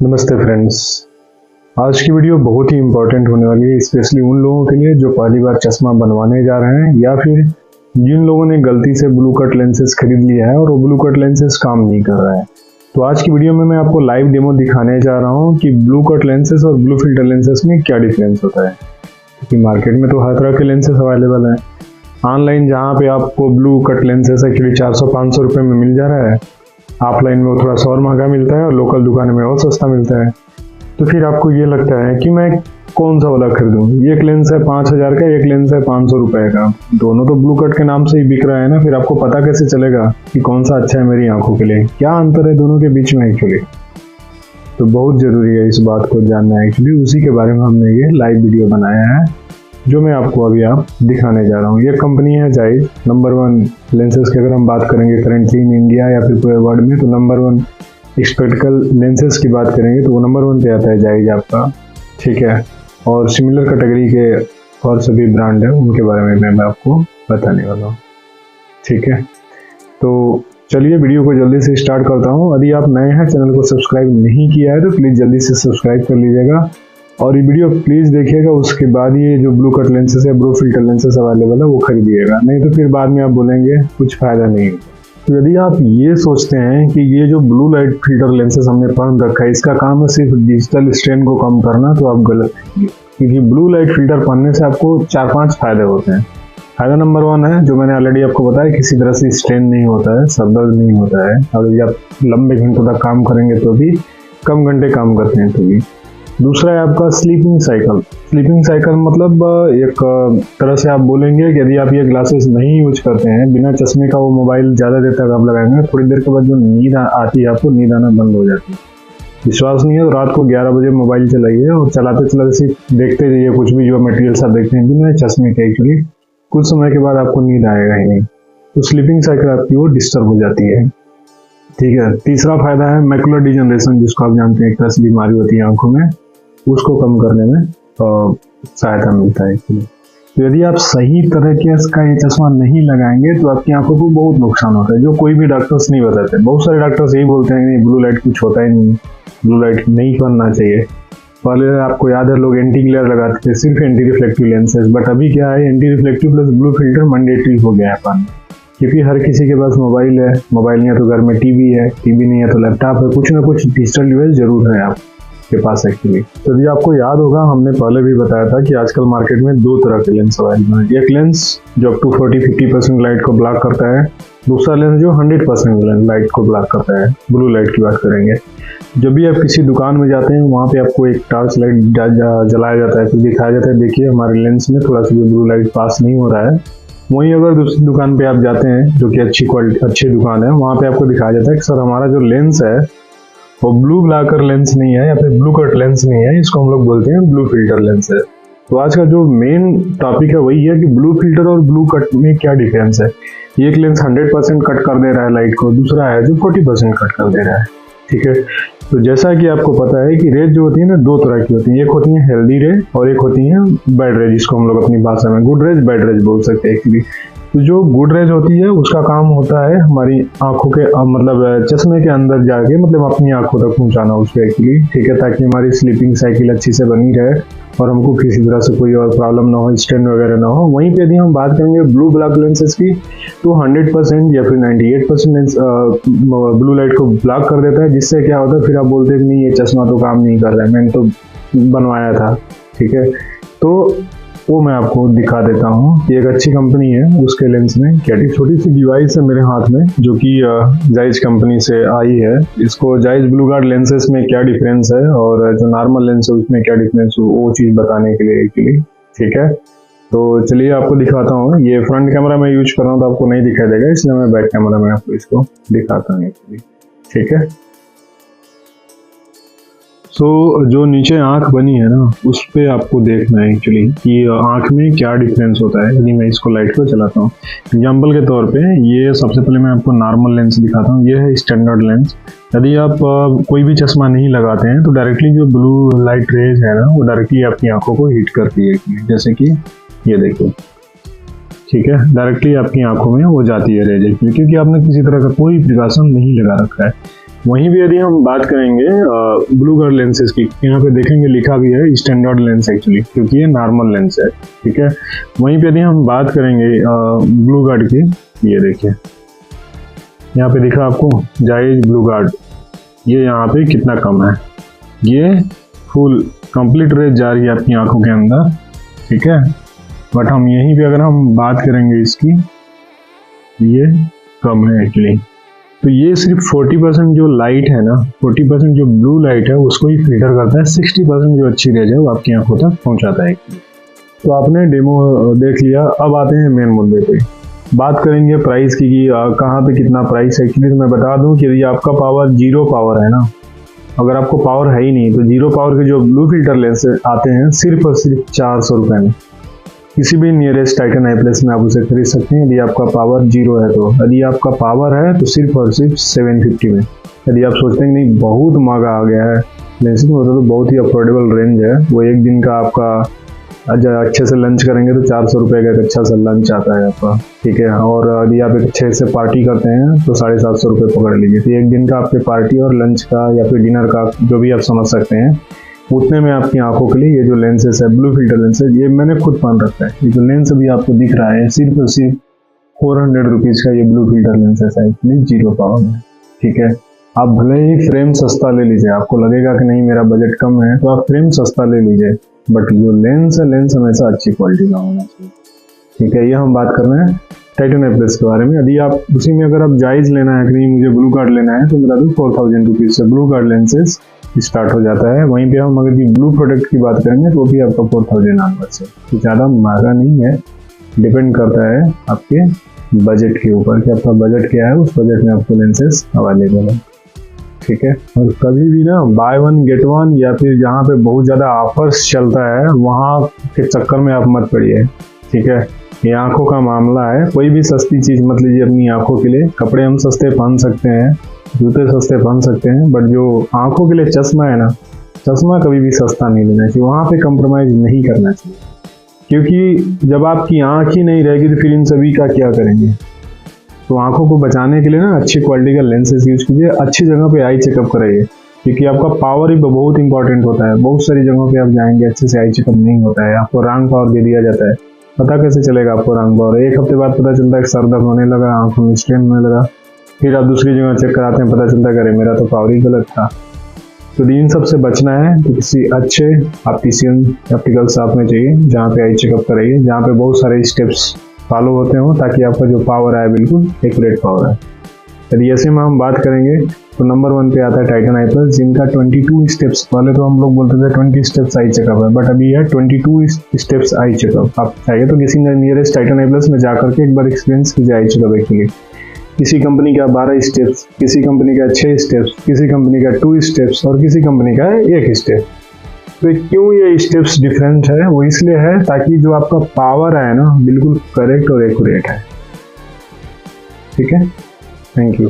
नमस्ते फ्रेंड्स। आज की वीडियो बहुत ही इम्पोर्टेंट होने वाली है, स्पेशली उन लोगों के लिए जो पहली बार चश्मा बनवाने जा रहे हैं या फिर जिन लोगों ने गलती से ब्लू कट लेंसेज खरीद लिया है और वो ब्लू कट लेंसेज काम नहीं कर रहा है। तो आज की वीडियो में मैं आपको लाइव डेमो दिखाने जा रहा हूँ कि ब्लू कट लेंसेज और ब्लू फिल्टर लेंसेज में क्या डिफरेंस होता है। क्योंकि मार्केट में तो हर तरह के लेंसेज अवेलेबल हैं। ऑनलाइन जहाँ पे आपको ब्लू कट लेंसेज एक्चुअली 400-500 रुपये में मिल जा रहा है, ऑफलाइन में वो थोड़ा सा और महंगा मिलता है और लोकल दुकानों में और सस्ता मिलता है। तो फिर आपको ये लगता है कि मैं कौन सा वाला खरीदूं। एक लेंस है 5000 का, एक लेंस है 500 रुपये का, दोनों तो ब्लू कट के नाम से ही बिक रहा है ना। फिर आपको पता कैसे चलेगा कि कौन सा अच्छा है मेरी आंखों के लिए, क्या अंतर है दोनों के बीच में एक्चुअली। तो बहुत ज़रूरी है इस बात को जानना एक्चुअली। उसी के बारे में हमने ये लाइव वीडियो बनाया है जो मैं आपको अभी दिखाने जा रहा हूँ। ये कंपनी है जाइज, नंबर 1 लेंसेज की अगर हम बात करेंगे करेंटली इन इंडिया या फिर पूरे वर्ल्ड में, तो नंबर 1 स्पेक्टिकल लेंसेज की बात करेंगे तो वो नंबर 1 पे आता है जाइज आपका, ठीक है। और सिमिलर कैटेगरी के और सभी ब्रांड हैं, उनके बारे में मैं आपको बताने वाला हूँ, ठीक है। तो चलिए वीडियो को जल्दी से स्टार्ट करता हूँ। यदि आप नए हैं, चैनल को सब्सक्राइब नहीं किया है तो प्लीज़ जल्दी से सब्सक्राइब कर लीजिएगा और ये वीडियो प्लीज़ देखिएगा। उसके बाद ये जो ब्लू कट लेंसेज है, ब्लू फिल्टर लेंसेज अवेलेबल है, वो खरीदिएगा, नहीं तो फिर बाद में आप बोलेंगे कुछ फ़ायदा नहीं। तो यदि आप ये सोचते हैं कि ये जो ब्लू लाइट फिल्टर लेंसेज हमने पहन रखा है इसका काम है सिर्फ डिजिटल स्ट्रेन को कम करना, तो आप गलत हैं। क्योंकि ब्लू लाइट फिल्टर पहनने से आपको 4-5 फायदे होते हैं। फायदा नंबर 1 है जो मैंने ऑलरेडी आपको बताया, किसी तरह से स्ट्रेन नहीं होता है, सर दर्द नहीं होता है, और यदि आप लंबे घंटों तक काम करेंगे तो भी, कम घंटे काम करते हैं तो भी। दूसरा है आपका स्लीपिंग साइकिल। स्लीपिंग साइकिल मतलब एक तरह से आप बोलेंगे कि यदि आप ये ग्लासेस नहीं यूज करते हैं, बिना चश्मे का वो मोबाइल ज़्यादा देर तक आप लगाएंगे, थोड़ी देर के बाद जो नींद आती है आपको, नींद आना बंद हो जाती है। विश्वास नहीं है तो रात को 11 बजे मोबाइल चलाइए और चलाते चलाते सिर्फ देखते रहिए कुछ भी जो मटेरियल्स आप देखते हैं बिना चश्मे के, एक्चुअली कुछ समय के बाद आपको नींद आएगा ही नहीं। तो स्लीपिंग साइकिल आपकी वो डिस्टर्ब हो जाती है, ठीक है। तीसरा फायदा है मैकुलर डिजनरेशन, जिसको आप जानते हैं एक तरह से बीमारी होती है आंखों में, उसको कम करने में सहायता मिलता है। तो यदि आप सही तरह के इसका ये चश्मा नहीं लगाएंगे तो आपकी आंखों को बहुत नुकसान होता है, जो कोई भी डॉक्टर्स नहीं बताते। बहुत सारे डॉक्टर्स यही बोलते हैं नहीं ब्लू लाइट कुछ होता ही नहीं, ब्लू लाइट नहीं पहनना चाहिए। पहले आपको याद है लोग एंटी ग्लेयर लगाते थे, सिर्फ एंटी रिफ्लेक्टिव लेंसेज, बट अभी क्या है, anti reflective plus blue filter mandatory हो गया है पहनना। क्योंकि हर किसी के पास मोबाइल है, मोबाइल नहीं है तो घर में टीवी है, टीवी नहीं है तो लैपटॉप है, कुछ ना कुछ डिजिटल डिवाइस जरूर है आपके पास एक्चुअली। तो यदि आपको याद होगा हमने पहले भी बताया था कि आजकल मार्केट में 2 तरह के लेंस अवेलेबल हैं। एक लेंस जो अप टू 40-50% लाइट को ब्लॉक करता है, दूसरा लेंस जो 100% लाइट को ब्लॉक करता है। ब्लू लाइट की बात करेंगे, जब भी आप किसी दुकान में जाते हैं वहाँ पे आपको एक टॉर्च लाइट जलाया जाता है, फिर दिखाया जाता है देखिए हमारे लेंस में थोड़ा सा भी ब्लू लाइट पास नहीं हो रहा है। वहीं अगर दूसरी दुकान पे आप जाते हैं जो कि अच्छी दुकान है, वहाँ पे आपको दिखाया जाता है कि सर हमारा जो लेंस है वो ब्लू ब्लॉकर लेंस नहीं है या फिर ब्लू कट लेंस नहीं है, इसको हम लोग बोलते हैं ब्लू फिल्टर लेंस है। तो आज का जो मेन टॉपिक है वही है कि ब्लू फिल्टर और ब्लू कट में क्या डिफरेंस है। एक लेंस 100% कट कर दे रहा है लाइट को, दूसरा है जो 40% कट कर दे रहा है, ठीक है। तो जैसा कि आपको पता है कि रेज जो होती है ना, 2 तरह की होती हैं। एक होती है हेल्दी रे और एक होती है बैड रे, जिसको हम लोग अपनी भाषा में गुड रेज बैड रेज बोल सकते हैं एक्चुअली। तो जो गुड रेज होती है उसका काम होता है हमारी आंखों के मतलब चश्मे के अंदर जाके, मतलब अपनी आंखों तक पहुंचाना उसको एक्चुअली, ठीक है, ताकि हमारी स्लीपिंग साइकिल अच्छी से बनी रहे और हमको किसी तरह से कोई और प्रॉब्लम ना हो, स्ट्रेन वगैरह ना हो। वहीं पे यदि हम बात करेंगे ब्लू ब्लॉक लेंसेज की, तो 100% या फिर 98% लेंस ब्लू लाइट को ब्लॉक कर देता है, जिससे क्या होता है फिर आप बोलते हैं नहीं ये चश्मा तो काम नहीं कर रहा है, मैंने तो बनवाया था, ठीक है। तो वो मैं आपको दिखा देता हूँ कि एक अच्छी कंपनी है उसके लेंस में क्या छोटी सी डिवाइस है मेरे हाथ में, जो कि जाइज कंपनी से आई है। इसको जाइज ब्लू गार्ड लेंसेज में क्या डिफरेंस है और जो नॉर्मल लेंस है उसमें क्या डिफरेंस है, वो चीज़ बताने के लिए एक्चुअली, ठीक है। तो चलिए आपको दिखाता हूँ। ये फ्रंट कैमरा में यूज कर रहा हूँ तो आपको नहीं दिखाई देगा, इसलिए मैं बैक कैमरा में आपको इसको दिखाता हूँ एक्चुअली, ठीक है। सो जो नीचे आंख बनी है ना, उस पर आपको देखना है एक्चुअली कि आंख में क्या डिफरेंस होता है। यदि मैं इसको लाइट को चलाता हूँ एग्जाम्पल के तौर पे, ये सबसे पहले मैं आपको नॉर्मल लेंस दिखाता हूँ। ये है स्टैंडर्ड लेंस। यदि आप कोई भी चश्मा नहीं लगाते हैं तो डायरेक्टली जो ब्लू लाइट रेज है ना, वो डायरेक्टली आपकी आंखों को हिट करती है, जैसे कि ये देखो, ठीक है, डायरेक्टली आपकी आंखों में वो जाती है रेज, क्योंकि आपने किसी तरह का कोई प्रिकॉशन नहीं लगा रखा है। वहीं भी यदि हम बात करेंगे ब्लू गार्ड लेंसेज की, यहाँ पे देखेंगे लिखा भी है स्टैंडर्ड लेंस एक्चुअली, क्योंकि ये नॉर्मल लेंस है, ठीक है। वहीं पे यदि हम बात करेंगे ब्लू गार्ड की, ये देखिए यहाँ पे दिखा आपको जायज ब्लू गार्ड, ये यहाँ पे कितना कम है, ये फुल कंप्लीट रेज जा रही है आपकी आंखों के अंदर, ठीक है। बट हम यहीं पे अगर हम बात करेंगे इसकी, ये कम है एक्चुअली। तो ये सिर्फ 40% जो लाइट है ना, 40% जो ब्लू लाइट है उसको ही फिल्टर करता है, 60% जो अच्छी रेज है वो आपकी आंखों तक पहुंचाता है। तो आपने डेमो देख लिया, अब आते हैं मेन मुद्दे पे। बात करेंगे प्राइस की कि कहाँ पे कितना प्राइस है। एक्चुअली तो मैं बता दूं कि यदि आपका पावर 0 पावर है ना, अगर आपको पावर है ही नहीं, तो 0 पावर के जो ब्लू फिल्टर लेंस आते हैं सिर्फ और सिर्फ 400 रुपये में, किसी भी नियरेस्ट टाइटन आई प्लस में आप उसे खरीद सकते हैं। यदि आपका पावर 0 है तो, यदि आपका पावर है तो सिर्फ और सिर्फ 750 में। यदि आप सोचते हैं कि नहीं बहुत महंगा आ गया है लेंसेज में, तो बहुत ही अफोर्डेबल रेंज है। वो एक दिन का आपका अच्छे से लंच करेंगे तो 400 रुपये का एक अच्छा सा लंच आता है आपका, ठीक है। और यदि आप अच्छे से पार्टी करते हैं तो 750 रुपये पकड़ लीजिए। तो एक दिन का आपके पार्टी और लंच का या फिर डिनर का, जो भी आप समझ सकते हैं, उतने में आपकी आंखों के लिए ये जो लेंसेज है ब्लू फिल्टर लेंसेज, ये मैंने खुद पहन रखा है। ये जो लेंस अभी आपको दिख रहा है सिर्फ और सिर्फ 400 रुपीज़ का ये ब्लू फिल्टर लेंसेज है, इसमें 0 पावर में, ठीक है। आप भले ही फ्रेम सस्ता ले लीजिए, आपको लगेगा कि नहीं मेरा बजट कम है तो आप फ्रेम सस्ता ले लीजिए, बट जो लेंस है, लेंस हमेशा अच्छी क्वालिटी का होना चाहिए, ठीक है। ये हम बात कर रहे हैं टाइटन आई प्लस के बारे में। यदि आप उसी में अगर आप जायज़ लेना है कि नहीं मुझे ब्लू गार्ड लेना है, तो बता दूँ 4000 रुपीज़ से ब्लू गार्ड लेंसेज स्टार्ट हो जाता है। वहीं पे हम अगर की ब्लू प्रोडक्ट की बात करेंगे तो भी आपका 4000 आसपास से, तो ज़्यादा महंगा नहीं है। डिपेंड करता है आपके बजट के ऊपर कि आपका बजट क्या है, उस बजट में आपको लेंसेज अवेलेबल है, ठीक है। और कभी भी ना बाय 1 गेट 1 या फिर जहाँ पे बहुत ज़्यादा ऑफर्स चलता है वहाँ के चक्कर में आप मत पड़िए, ठीक है। ये आंखों का मामला है, कोई भी सस्ती चीज़ मत लीजिए अपनी आंखों के लिए। कपड़े हम सस्ते पहन सकते हैं, जूते सस्ते पहन सकते हैं, बट जो आंखों के लिए चश्मा है ना, चश्मा कभी भी सस्ता नहीं लेना चाहिए, वहाँ पे कंप्रोमाइज़ नहीं करना चाहिए। क्योंकि जब आपकी आँख ही नहीं रहेगी तो फिर इन सभी का क्या करेंगे। तो आंखों को बचाने के लिए ना अच्छी क्वालिटी का लेंसेज यूज कीजिए, अच्छी जगह पे आई चेकअप कराइए, क्योंकि आपका पावर ही बहुत इंपॉर्टेंट होता है। बहुत सारी जगहों पे आप जाएंगे, अच्छे से आई चेकअप नहीं होता है, आपको रॉन्ग पावर दे दिया जाता है। पता कैसे चलेगा आपको रॉन्ग पावर? एक हफ्ते बाद पता चलता है कि सर दर्द होने लगा, आंखों में स्ट्रेन होने लगा, फिर आप दूसरी जगह चेक कराते हैं, पता चलता है अरे मेरा तो पावर ही गलत था। तो इन सब से बचना है तो किसी अच्छे ऑप्टिशियन ऑप्टिकल शॉप में चाहिए, जहाँ पे आई चेकअप कराइए, जहाँ पे बहुत सारे स्टेप्स फॉलो होते हो, ताकि आपका जो पावर है बिल्कुल एक्यूरेट पावर है। यदि ऐसे में हम बात करेंगे तो नंबर 1 पे आता है टाइटन आई प्लस, जिनका 22 स्टेप्स, पहले तो हम लोग बोलते थे 20 स्टेप्स आई चेकअप है, बट अभी है 22 स्टेप्स आई चेकअप। आप चाहिए तो किसी नियरेस्ट टाइटन आई प्लस में जाकर के एक बार एक्सपीरियंस कीजिए आई चेकअप एक्चुअली। किसी कंपनी का 12 स्टेप्स, किसी कंपनी का 6 स्टेप्स, किसी कंपनी का 2 स्टेप्स और किसी कंपनी का 1 स्टेप। तो क्यों ये स्टेप्स डिफरेंट है? वो इसलिए है ताकि जो आपका पावर है ना बिल्कुल करेक्ट और एक्यूरेट है, ठीक है। Thank you.